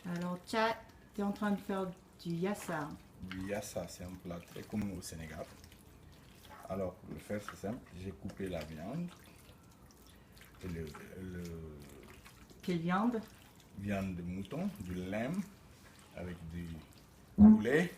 Alors, Tchad, tu es en train de faire du yassa. Du yassa, c'est un plat très commun au Sénégal. Alors, pour le faire, c'est simple. J'ai coupé la viande. Et Quelle viande? viande de mouton, du lait avec du poulet.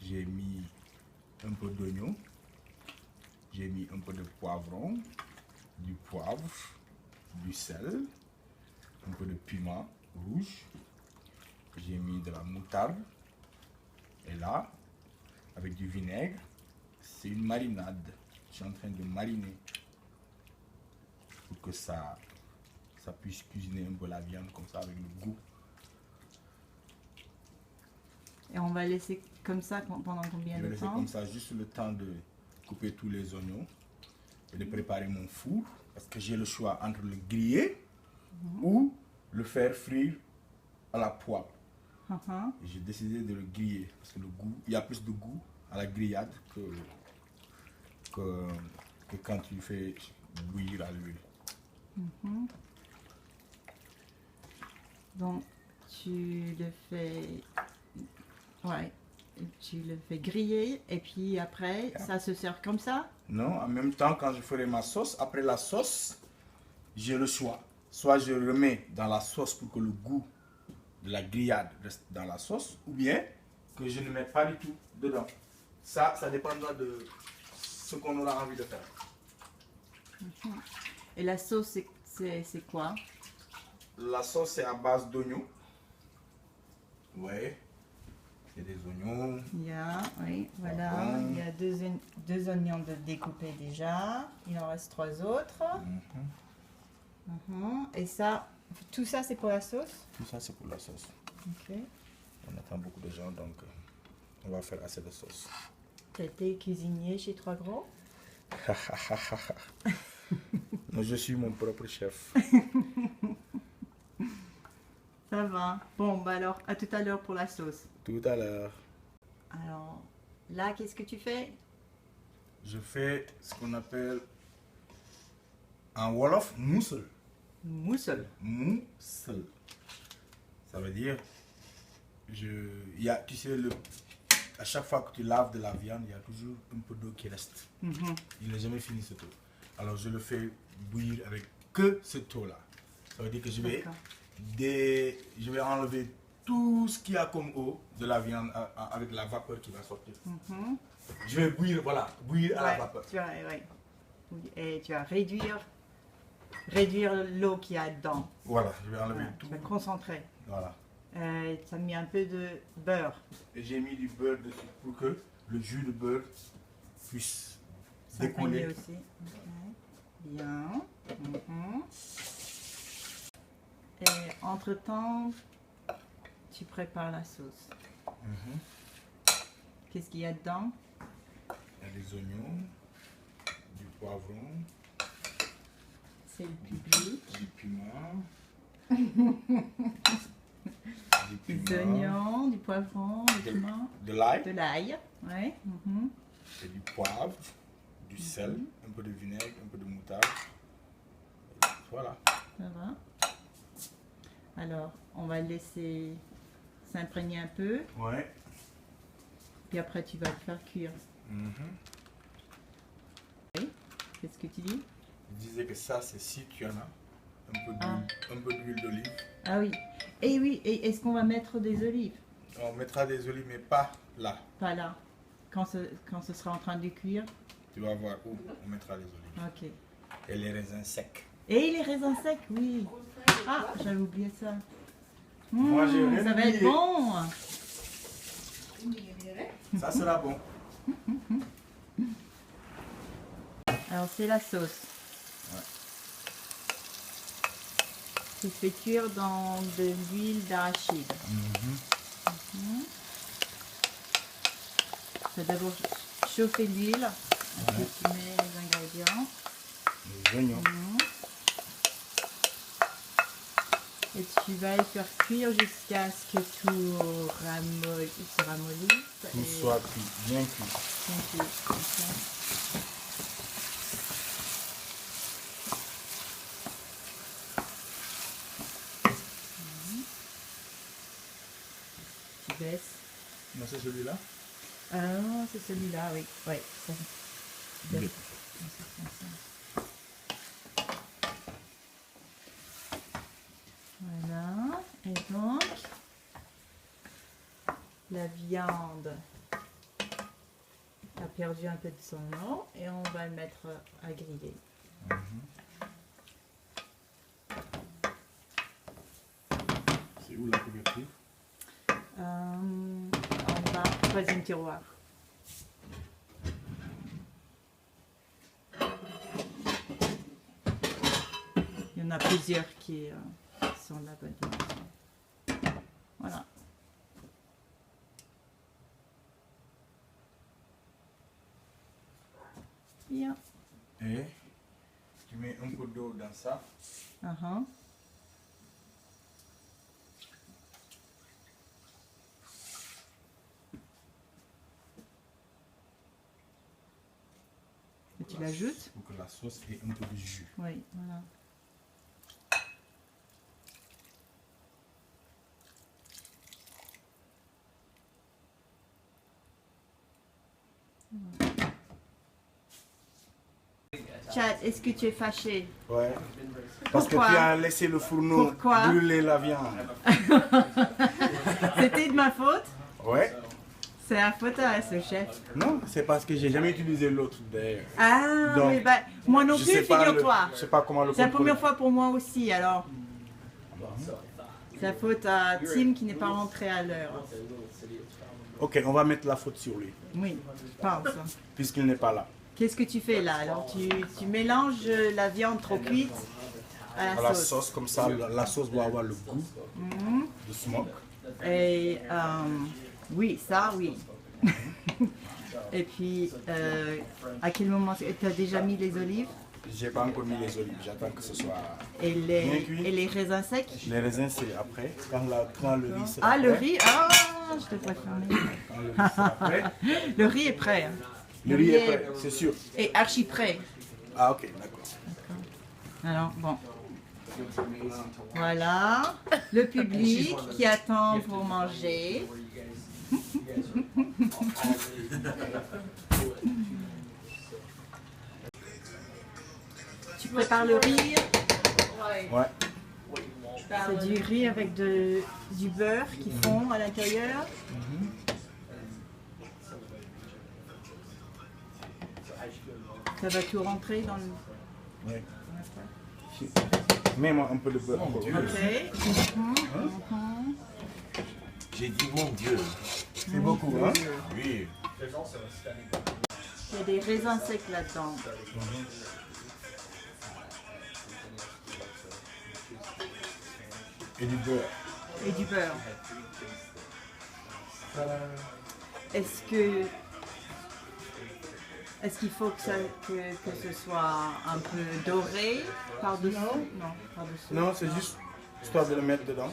J'ai mis un peu d'oignon. J'ai mis un peu de poivron, du poivre, du sel, un peu de piment rouge. J'ai mis de la moutarde. Et là, avec du vinaigre, c'est une marinade. Je suis en train de mariner pour que ça puisse cuisiner un peu la viande comme ça avec le goût. Et on va laisser comme ça pendant combien Je vais de laisser temps? comme ça juste le temps de couper tous les oignons et de préparer mon four parce que j'ai le choix entre le griller ou le faire frire à la poêle. Et j'ai décidé de le griller parce que le goût, il y a plus de goût à la grillade que quand tu fais bouillir à l'huile. Donc, tu le fais... Ouais. Tu le fais griller et puis après, ça se sert comme ça? Non, en même temps, quand je ferai ma sauce, après la sauce, j'ai le choix. Soit je remets dans la sauce pour que le goût de la grillade reste dans la sauce, ou bien que je ne mette pas du tout dedans. Ça dépendra de ce qu'on aura envie de faire. Et la sauce, c'est quoi? La sauce, c'est à base d'oignons. Ouais. Il y a des oignons. Il y a, oui, voilà. Pardon. Il y a deux oignons de découper déjà. Il en reste 3 autres. Et ça, tout ça, c'est pour la sauce? Tout ça, c'est pour la sauce. Ok. On attend beaucoup de gens, donc on va faire assez de sauce. Tu as été cuisinier chez Trois Gros? Non, je suis mon propre chef. Ça va. Bon, bah alors, à tout à l'heure pour la sauce. Tout à l'heure. Alors, là, qu'est-ce que tu fais? Je fais ce qu'on appelle en Wolof moussel. Moussel. Moussel. Ça veut dire, tu sais, à chaque fois que tu laves de la viande, il y a toujours un peu d'eau qui reste. Il n'est jamais fini cette eau. Alors je le fais bouillir avec que cette eau-là. Ça veut dire que je vais enlever tout ce qu'il y a comme eau de la viande avec la vapeur qui va sortir. Je vais bouillir, voilà, bouillir à la vapeur. Et tu vas réduire l'eau qu'il y a dedans. Voilà, je vais enlever tout. Tu vas concentrer. Voilà. Tu as mis un peu de beurre. Et j'ai mis du beurre dessus pour que le jus de beurre puisse décoller. Aussi. Bien. Et entre-temps, tu prépares la sauce. Qu'est-ce qu'il y a dedans? Il y a des oignons, du poivron, C'est le public. du piment, Des oignons, du poivron, du piment. de l'ail, De l'ail. Ouais. et du poivre, du sel, un peu de vinaigre, un peu de moutarde. Voilà. Ça va. Alors, on va le laisser s'imprégner un peu. Ouais. Puis après, tu vas le faire cuire. Oui. Qu'est-ce que tu dis? Je disais que ça, c'est si tu en as un peu d'huile d'olive. Ah oui. Et oui, et est-ce qu'on va mettre des olives? On mettra des olives, mais pas là. Pas là. Quand ce sera en train de cuire. Tu vas voir où on mettra les olives. Ok. Et les raisins secs. Et les raisins secs, oui. Ah, j'avais oublié ça. Moi, j'ai rien ça va être oublié. bon. Ça sera bon. Alors, c'est la sauce. Ouais. Tu fais cuire dans de l'huile d'arachide. Tu vas d'abord chauffer l'huile. Après, tu mets les ingrédients. Les oignons. Et tu vas le faire cuire jusqu'à ce que tout se ramollisse. Tout soit bien cuit. Bien cuit, comme ça. tu baisses. Non, c'est celui-là. Ah non, c'est celui-là, oui. Ouais, ça. Tu baisses. Ok. Comme ça. Voilà. Et donc, la viande a perdu un peu de son eau et on va le mettre à griller. C'est où la couverture? En bas, troisième tiroir. Il y en a plusieurs qui sont de la bonne dimension. Voilà. Bien. Et tu mets un peu d'eau dans ça. Uh-huh. Et tu l'ajoutes? Pour que la sauce ait un peu de jus. Oui, voilà. Chad, est-ce que tu es fâché? Ouais. Parce Pourquoi? que tu as laissé le fourneau Pourquoi? brûler la viande. C'était de ma faute? Ouais. C'est la faute à ce chef. Non, c'est parce que j'ai jamais utilisé l'autre d'ailleurs. Ah Donc, oui, bah, moi non Je plus, sais pas figure-toi. je sais pas comment le C'est la contrôler. première fois pour moi aussi, alors. C'est la faute à Tim qui n'est pas rentré à l'heure. Ok, on va mettre la faute sur lui, Oui, je pense. puisqu'il n'est pas là. Qu'est-ce que tu fais là? Alors tu mélanges la viande trop cuite à À la la sauce. sauce, comme ça, la sauce doit avoir le goût de smoke. Et oui, ça, oui. Et puis, à quel moment tu as déjà mis les olives J'ai pas encore mis les olives, j'attends que ce soit et bien cuit. les raisins secs? Les raisins, c'est après. Quand le riz sera Ah, le prêt. riz, ah, je devrais fermer. Quand le riz sera prêt. Le riz est prêt. Hein. Le riz est prêt, c'est sûr. Et archi prêt. Ah, ok, d'accord. Alors, bon. Voilà, le public qui attend pour manger. Tu prépares le riz. Ouais. C'est du riz avec du beurre qui fond à l'intérieur. Ça va tout rentrer dans le... Ouais. Mets-moi un peu de beurre. Ok. Mhm. J'ai dit mon Dieu. C'est beaucoup, hein? Oui. Il y a des raisins secs là-dedans. Et du beurre. Et du beurre. Est-ce qu'il faut que ce soit un peu doré par-dessus? Non, par-dessus. Non, c'est juste histoire de le mettre dedans.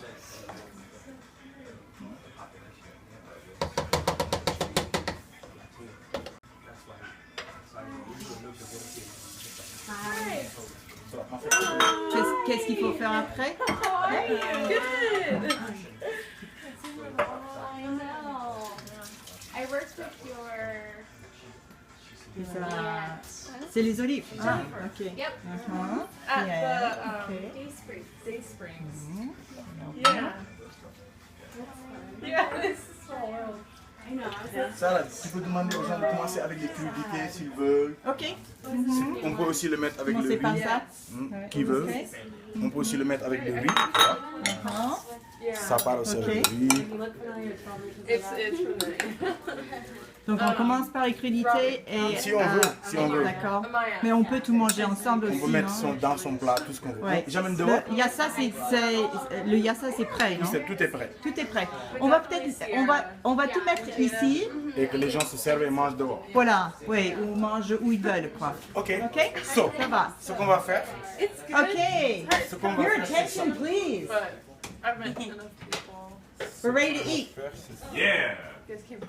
Qu'est-ce qu'il faut faire après? Good. I know. I worked with your. C'est les olives. Ah, ok. Yep. Uh-huh. At Yeah, the okay. Day Springs. Yeah. Yeah, this is so wild. I know. Ça, là, tu peux demander aux gens de commencer avec les crudités s'ils veulent. Ok. On peut aussi le mettre avec le Commencez par riz, ça. qui veut. Ok. On peut aussi le mettre avec le riz. Uh-huh. Ça part aussi avec Ok. le riz. It's really. Donc on commence par les crudités et... Si on veut, si on veut. D'accord. Mais on peut tout manger ensemble On aussi, peut mettre non? dans son plat tout ce qu'on veut. Ouais. J'amène dehors. Le yassa, le yassa, c'est prêt, non? Tout est prêt. Tout est prêt. On va tout mettre ici. Et que les gens se servent et mangent dehors. Voilà, oui, ou mangent où ils veulent, quoi. Ok. Ok? So, Ça va. ce qu'on va faire, Ok. ce qu'on va Your faire, c'est ça. attention, please. But I've met enough people. We're ready to eat. Yeah. You guys can't.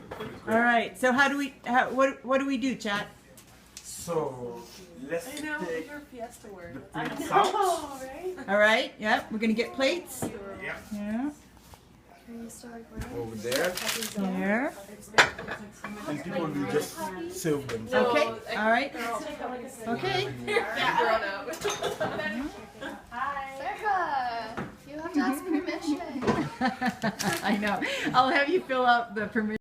All right. So what do we do, chat? So, let's I know take your fiesta word. the plates I out. know, right? All right. Yeah, we're gonna get plates. Yeah. Yeah. you still like running? over there, There. and people will just serve them. Okay. All right. Okay. Sarah, you have to ask permission. I know. I'll have you fill out the permission.